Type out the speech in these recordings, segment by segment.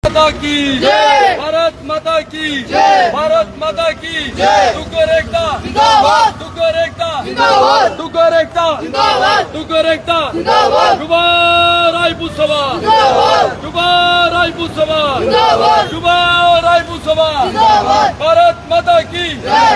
माता की जय, भारत माता की जय, भारत माता की जय। तुगर एकता जिंदाबाद, तुगर एकता जिंदाबाद, तुगर एकता जिंदाबाद, तुगर एकता जिंदाबाद। जुबा रायपुर सभा जिंदाबाद, जुबा रायपुर सभा जिंदाबाद, जुबा रायपुर सभा जिंदाबाद, भारत माता की जय।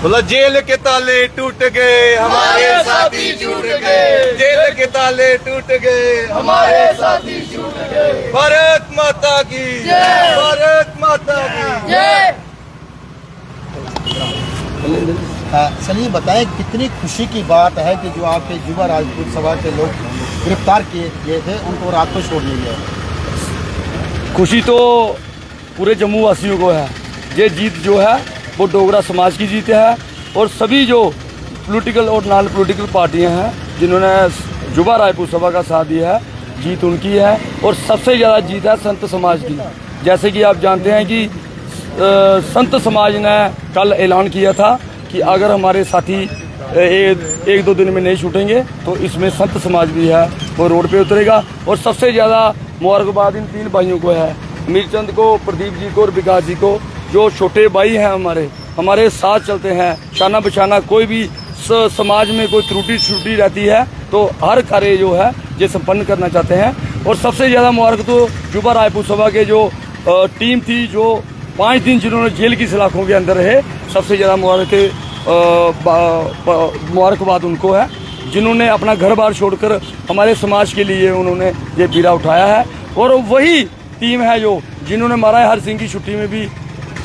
बोला जेल के ताले टूट गए, हमारे साथी छूट गए, जेल के ताले टूट गए, हमारे साथी छूट गए। भारत माता की जय, भारत माता की जय। चलिए बताएं, कितनी खुशी की बात है कि जो आपके युवा राजपूत सभा के लोग गिरफ्तार किए गए थे उनको रात को छोड़ दिया गया। खुशी तो पूरे जम्मू वासियों को है। ये जीत जो है वो डोगरा समाज की जीत है और सभी जो पॉलिटिकल और नॉन पॉलिटिकल पार्टियां हैं जिन्होंने युवा रायपुर सभा का साथ दिया है, जीत उनकी है। और सबसे ज़्यादा जीत है संत समाज की। जैसे कि आप जानते हैं कि संत समाज ने कल ऐलान किया था कि अगर हमारे साथी एक दो दिन में नहीं छूटेंगे तो इसमें संत समाज भी है वो रोड पे उतरेगा। और सबसे ज़्यादा मुबारकबाद इन तीन भाइयों को है, मीरचंद को, प्रदीप जी को और विकास जी को, जो छोटे भाई हैं हमारे साथ चलते हैं। शाना बशाना कोई भी समाज में कोई त्रुटि रहती है तो हर कार्य जो है ये संपन्न करना चाहते हैं। और सबसे ज़्यादा मुबारक तो युवा रायपुर सभा के जो टीम थी, जो 5 दिन जिन्होंने जेल की सलाखों के अंदर रहे, सबसे ज़्यादा मुबारकबाद उनको है जिन्होंने अपना घर बार छोड़कर हमारे समाज के लिए उन्होंने ये बीड़ा उठाया है। और वही टीम है जो जिन्होंने महाराज हरि सिंह की छुट्टी में भी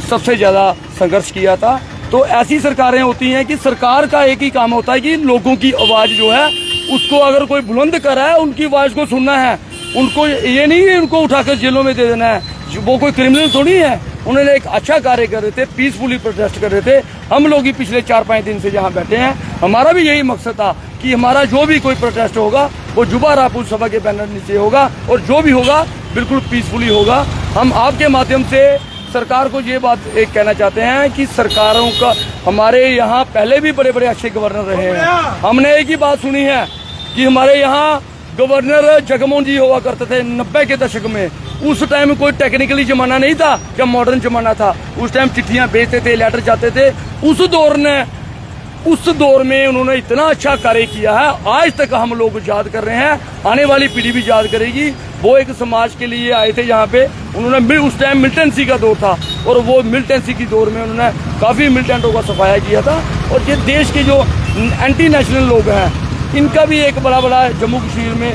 सबसे ज़्यादा संघर्ष किया था। तो ऐसी सरकारें होती हैं कि सरकार का एक ही काम होता है कि लोगों की आवाज़ जो है उसको अगर कोई बुलंद कर रहा है उनकी आवाज़ को सुनना है। उनको ये नहीं है उनको उठाकर जेलों में दे देना है, वो कोई क्रिमिनल थोड़ी है। उन्होंने एक अच्छा कार्य कर रहे थे, पीसफुली प्रोटेस्ट कर रहे थे। हम लोग ही पिछले 4-5 दिन से यहाँ बैठे हैं। हमारा भी यही मकसद था कि हमारा जो भी कोई प्रोटेस्ट होगा वो युवा रायपुर सभा के बैनर नीचे होगा और जो भी होगा बिल्कुल पीसफुली होगा। हम आपके माध्यम से सरकार को ये बात एक कहना चाहते हैं कि सरकारों का हमारे यहाँ पहले भी बड़े बड़े अच्छे गवर्नर रहे हैं। हमने एक ही बात सुनी है कि हमारे यहाँ गवर्नर जगमोहन जी हुआ करते थे 90 के दशक में। उस टाइम कोई टेक्निकली जमाना नहीं था, जब मॉडर्न जमाना था। उस टाइम चिट्ठियां भेजते थे, लेटर जाते थे। उस दौर में उन्होंने इतना अच्छा कार्य किया है, आज तक हम लोग याद कर रहे हैं, आने वाली पीढ़ी भी याद करेगी। वो एक समाज के लिए आए थे यहाँ पे, उन्होंने उस टाइम मिलिटेंसी का दौर था और वो मिलिटेंसी की दौर में उन्होंने काफ़ी मिलिटेंटों का सफाया किया था। और ये देश के जो एंटी नेशनल लोग हैं इनका भी एक बड़ा जम्मू कश्मीर में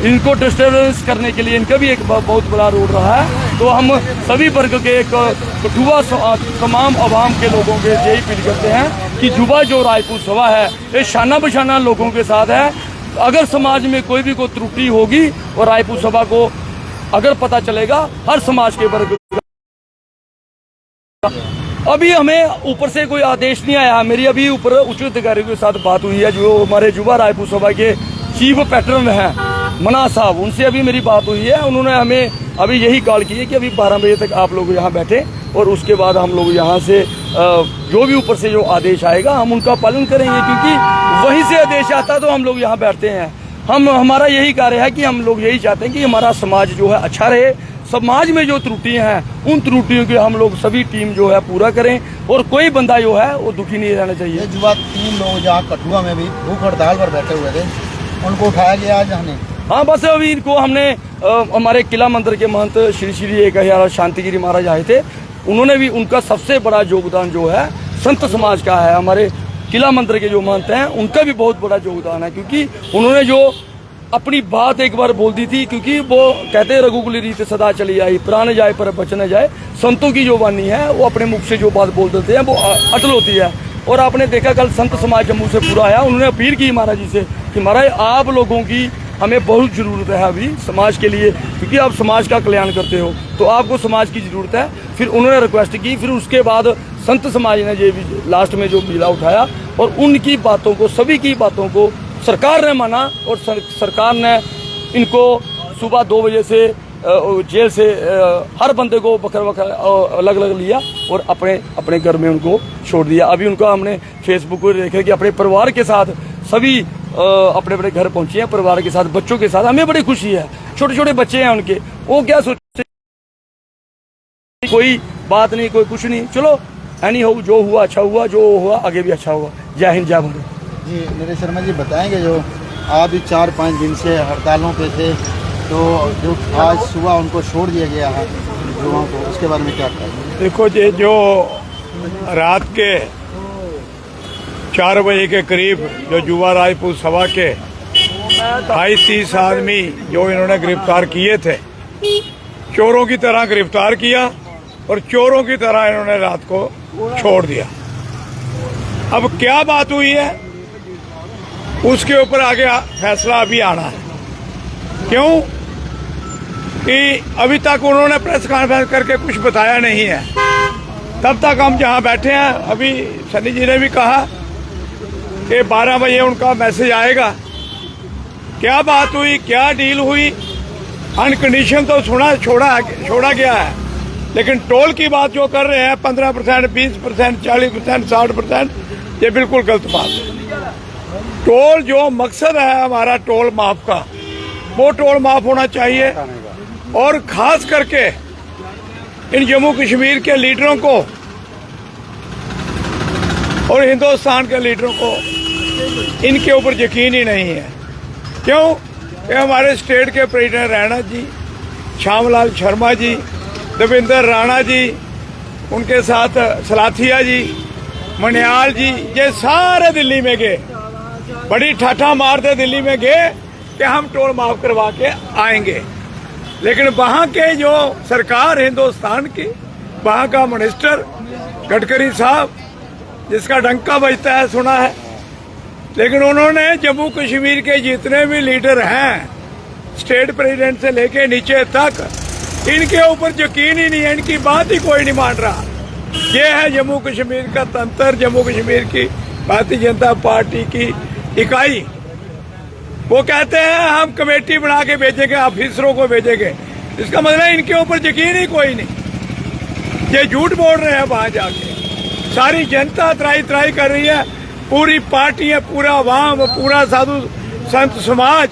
इनको डिस्टर्बेंस करने के लिए इनका भी एक बहुत बड़ा रोल रहा है। तो हम सभी वर्ग के एक कठुआ तमाम आवाम के लोगों के यही फील करते हैं कि युवा जो रायपुर सभा है ये शाना बशाना लोगों के साथ है। अगर समाज में कोई भी कोई त्रुटि होगी और रायपुर सभा को अगर पता चलेगा, हर समाज के वर्ग अभी हमें ऊपर से कोई आदेश नहीं आया। मेरी अभी ऊपर उच्च अधिकारियों के साथ बात हुई है, जो हमारे युवा रायपुर सभा के चीफ पैटर्न हैं मना साहब, उनसे अभी मेरी बात हुई है। उन्होंने हमें अभी यही कॉल की है कि अभी 12 बजे तक आप लोग यहाँ बैठे और उसके बाद हम लोग यहाँ से जो भी ऊपर से जो आदेश आएगा हम उनका पालन करेंगे, क्योंकि वहीं से आदेश आता तो हम लोग यहाँ बैठते हैं। हमारा यही कार्य है कि हम लोग यही चाहते हैं कि हमारा समाज जो है अच्छा रहे। समाज में जो त्रुटियां हैं उन त्रुटियों के हम लोग सभी टीम जो है पूरा करें और कोई बंदा जो है वो दुखी नहीं रहना चाहिए। युवा 3 लोग जहाँ कठुआ में भी भूख हड़ताल पर बैठे हुए थे, उनको उठाया गया आज हमने। हाँ, बस अभी इनको हमने हमारे किला मंदिर के महंत श्री 1000 शांतिगिरी महाराज आए थे, उन्होंने भी उनका सबसे बड़ा योगदान जो है संत समाज का है। हमारे किला मंदिर के जो महंत हैं उनका भी बहुत बड़ा योगदान है, क्योंकि उन्होंने जो अपनी बात एक बार बोल दी थी, क्योंकि वो कहते हैं रघुकुल रीत सदा चली आई, प्राण जाए पर बचन न जाए। संतों की जो वाणी है वो अपने मुख से जो बात बोल देते हैं वो अटल होती है। और आपने देखा कल संत समाज जम्मू से पूरा आया, उन्होंने अपील की महाराज जी से कि महाराज आप लोगों की हमें बहुत ज़रूरत है अभी समाज के लिए, क्योंकि आप समाज का कल्याण करते हो तो आपको समाज की ज़रूरत है। फिर उन्होंने रिक्वेस्ट की, फिर उसके बाद संत समाज ने ये भी लास्ट में जो बीड़ा उठाया और उनकी बातों को, सभी की बातों को सरकार ने माना और सरकार ने इनको सुबह 2 बजे से जेल से हर बंदे को बकर अलग अलग लिया और अपने घर में उनको छोड़ दिया। अभी उनको हमने फेसबुक पर देखा कि अपने परिवार के साथ सभी अपने अपने घर पहुंचे हैं, परिवार के साथ, बच्चों के साथ। हमें बड़ी खुशी है, छोटे छोटे बच्चे हैं उनके, वो क्या सोचते, कोई बात नहीं, कोई कुछ नहीं, चलो एनी हो, जो हुआ अच्छा हुआ, जो हुआ आगे भी अच्छा हुआ। जय हिंद, जय भारत। जी नरेश शर्मा जी बताएंगे, जो आप भी 4-5 दिन से हड़तालों पे थे, तो जो आज सुबह उनको छोड़ दिया गया है युवाओं को, उसके बारे में क्या कहेंगे? देखो जी, जो रात के 4 बजे के करीब जो युवा राजपूत सभा के 28-30 आदमी जो इन्होंने गिरफ्तार किए थे, चोरों की तरह गिरफ्तार किया और चोरों की तरह इन्होंने रात को छोड़ दिया। अब क्या बात हुई है उसके ऊपर आगे फैसला अभी आना है। क्यों कि अभी तक उन्होंने प्रेस कॉन्फ्रेंस करके कुछ बताया नहीं है। तब तक हम जहां बैठे हैं, अभी सनी जी ने भी कहा कि 12 बजे उनका मैसेज आएगा। क्या बात हुई, क्या डील हुई, अनकंडीशन तो छोड़ा गया है, लेकिन टोल की बात जो कर रहे हैं 15%, 20%, 40%, 60%, ये बिल्कुल गलत बात है। टोल जो मकसद है हमारा टोल माफ का, वो टोल माफ होना चाहिए। और खास करके इन जम्मू कश्मीर के लीडरों को और हिंदुस्तान के लीडरों को इनके ऊपर यकीन ही नहीं है। क्यों कि हमारे स्टेट के प्रेसिडेंट रैना जी, श्यामलाल शर्मा जी, देवेंद्र राणा जी, उनके साथ सलाथिया जी, मनियाल जी, ये सारे दिल्ली में गए, बड़ी ठाठा मारते दिल्ली में गए कि हम टोल माफ करवा के आएंगे। लेकिन वहां के जो सरकार हिंदुस्तान की, वहां का मिनिस्टर गडकरी साहब, जिसका डंका बजता है सुना है, लेकिन उन्होंने जम्मू कश्मीर के जितने भी लीडर हैं, स्टेट प्रेसिडेंट से लेके नीचे तक, इनके ऊपर यकीन ही नहीं है, इनकी बात ही कोई नहीं मान रहा। ये है जम्मू कश्मीर का तंत्र, जम्मू कश्मीर की भारतीय जनता पार्टी की इकाई। वो कहते हैं हम कमेटी बना के भेजेंगे, ऑफिसरों को भेजेंगे, इसका मतलब इनके ऊपर यकीन ही कोई नहीं। ये झूठ बोल रहे हैं वहां जाके। सारी जनता त्राई कर रही है, पूरी पार्टी है, पूरा आवाम, पूरा साधु संत समाज,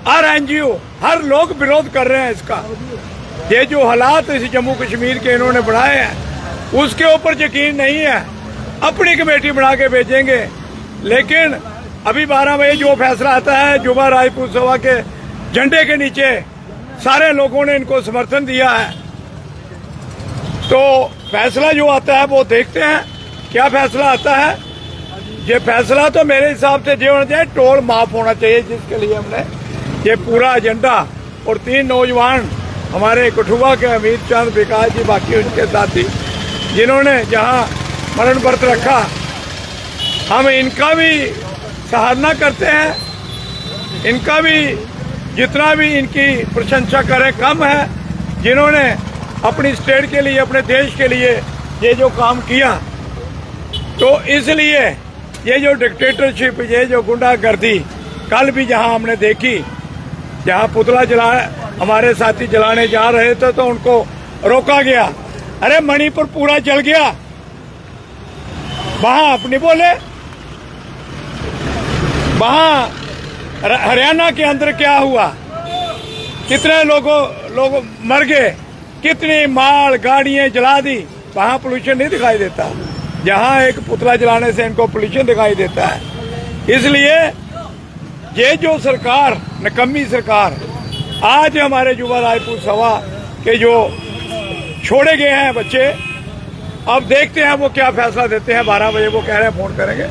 हर एनजीओ, हर लोग विरोध कर रहे हैं इसका। ये जो हालात इस जम्मू कश्मीर के इन्होंने बढ़ाए हैं, उसके ऊपर यकीन नहीं है। अपनी कमेटी बना के भेजेंगे, लेकिन अभी 12 बजे जो फैसला आता है, युवा राजपूत सभा के झंडे के नीचे सारे लोगों ने इनको समर्थन दिया है, तो फैसला जो आता है वो देखते हैं क्या फैसला आता है। ये फैसला तो मेरे हिसाब से ये होना चाहिए, टोल माफ होना चाहिए, जिसके लिए हमने ये पूरा एजेंडा, और 3 नौजवान हमारे कठुआ के अमित चंद, विकास जी, बाकी उनके साथी जिन्होंने जहां मरण व्रत रखा, हम इनका भी सराहना करते हैं। इनका भी जितना भी इनकी प्रशंसा करें कम है, जिन्होंने अपनी स्टेट के लिए, अपने देश के लिए ये जो काम किया। तो इसलिए ये जो डिक्टेटरशिप, ये जो गुंडागर्दी कल भी जहां हमने देखी, जहां पुतला जला हमारे साथी जलाने जा रहे थे तो उनको रोका गया। अरे मणिपुर पूरा जल गया, वहां अपनी बोले, वहां हरियाणा के अंदर क्या हुआ, कितने लोग मर गए, कितनी माल गाड़ियां जला दी, वहां पोल्यूशन नहीं दिखाई देता, जहां एक पुतला जलाने से इनको पोल्यूशन दिखाई देता है। इसलिए ये जो सरकार, निकम्मी सरकार, आज हमारे युवा राजपूत सभा के जो छोड़े गए हैं बच्चे, अब देखते हैं वो क्या फैसला देते हैं। 12 बजे वो कह रहे हैं फोन करेंगे,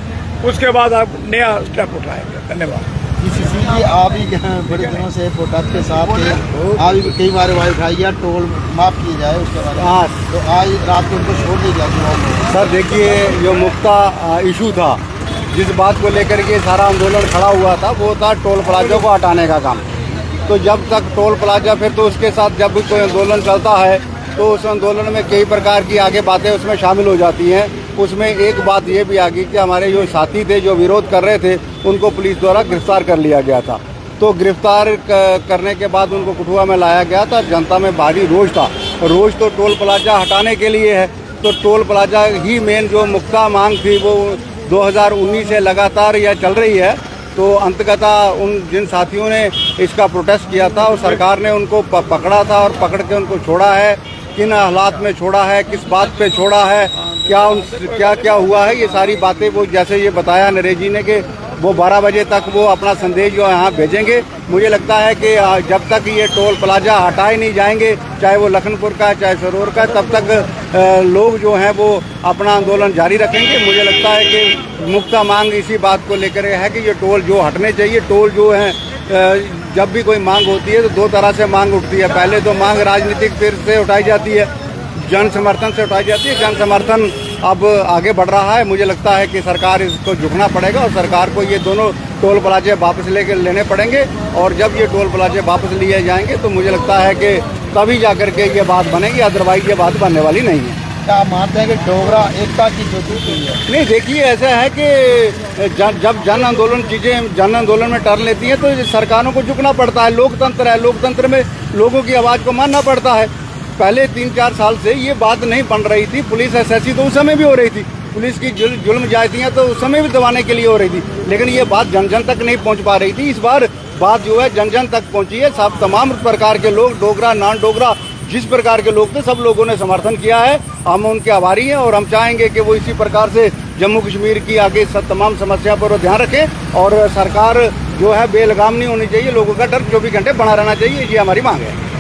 उसके बाद आप नया स्टेप उठाएंगे। धन्यवाद। जी, आप भी बड़े दिनों से प्रोटेस्ट के साथ थे, आप भी कई बार आवाज उठाई है टोल माफ किए जाए उसके बारे में। हाँ, तो आज रात को उनको छोड़ दिया गया। सर देखिए, जो मुफ्ता इशू था जिस बात को लेकर के सारा आंदोलन खड़ा हुआ था वो था टोल प्लाजा को हटाने का काम। तो जब तक टोल प्लाजा, फिर तो उसके साथ जब भी कोई आंदोलन चलता है तो उस आंदोलन में कई प्रकार की आगे बातें उसमें शामिल हो जाती हैं। उसमें एक बात ये भी आ गई कि हमारे जो साथी थे जो विरोध कर रहे थे उनको पुलिस द्वारा गिरफ्तार कर लिया गया था। तो गिरफ्तार करने के बाद उनको कठुआ में लाया गया था। जनता में भारी रोष था। रोष तो टोल प्लाजा हटाने के लिए है। तो टोल प्लाजा ही मेन जो मुख्य मांग थी वो 2019 से लगातार यह चल रही है। तो अंततः उन जिन साथियों ने इसका प्रोटेस्ट किया था और सरकार ने उनको पकड़ा था और पकड़ के उनको छोड़ा है। किन हालात में छोड़ा है, किस बात पे छोड़ा है, क्या क्या हुआ है, ये सारी बातें वो जैसे ये बताया नरेश जी ने कि वो 12 बजे तक वो अपना संदेश जो है यहाँ भेजेंगे। मुझे लगता है कि जब तक ये टोल प्लाजा हटाए नहीं जाएंगे, चाहे वो लखनपुर का है चाहे सरोवर का, तब तक लोग जो हैं वो अपना आंदोलन जारी रखेंगे। मुझे लगता है कि मुख्य मांग इसी बात को लेकर है कि ये टोल जो हटने चाहिए। टोल जो है जब भी कोई मांग होती है तो दो तरह से मांग उठती है। पहले तो मांग राजनीतिक फिर से उठाई जाती है, जन समर्थन से उठाई जाती है। जन समर्थन अब आगे बढ़ रहा है। मुझे लगता है कि सरकार इसको झुकना पड़ेगा और सरकार को ये दोनों टोल प्लाजे वापस लेने पड़ेंगे। और जब ये टोल प्लाजे वापस लिए जाएंगे तो मुझे लगता है कि तभी जाकर के ये बात बनेगी, अदरवाइज ये बात बनने वाली नहीं है। क्या आप मानते हैं कि डोगरा एकता की जो टूट हुई है? नहीं, देखिए ऐसा है कि जब जन आंदोलन में टर्न लेती हैं तो सरकारों को झुकना पड़ता है। लोकतंत्र है, लोकतंत्र में लोगों की आवाज़ को मानना पड़ता है। पहले 3-4 साल से ये बात नहीं बन रही थी। पुलिस एसएससी तो उस समय भी हो रही थी, पुलिस की जुल्म जायतियाँ तो उस समय भी दबाने के लिए हो रही थी, लेकिन ये बात जन जन तक नहीं पहुँच पा रही थी। इस बार बात जो है जन जन तक पहुँची है। सब तमाम प्रकार के लोग, डोगरा नॉन डोगरा जिस प्रकार के लोग थे, सब लोगों ने समर्थन किया है। हम उनके आभारी हैं और हम चाहेंगे कि वो इसी प्रकार से जम्मू कश्मीर की आगे तमाम समस्या पर ध्यान रखें और सरकार जो है बेलगाम नहीं होनी चाहिए। लोगों का डर 24 घंटे बना रहना चाहिए, ये हमारी मांग है।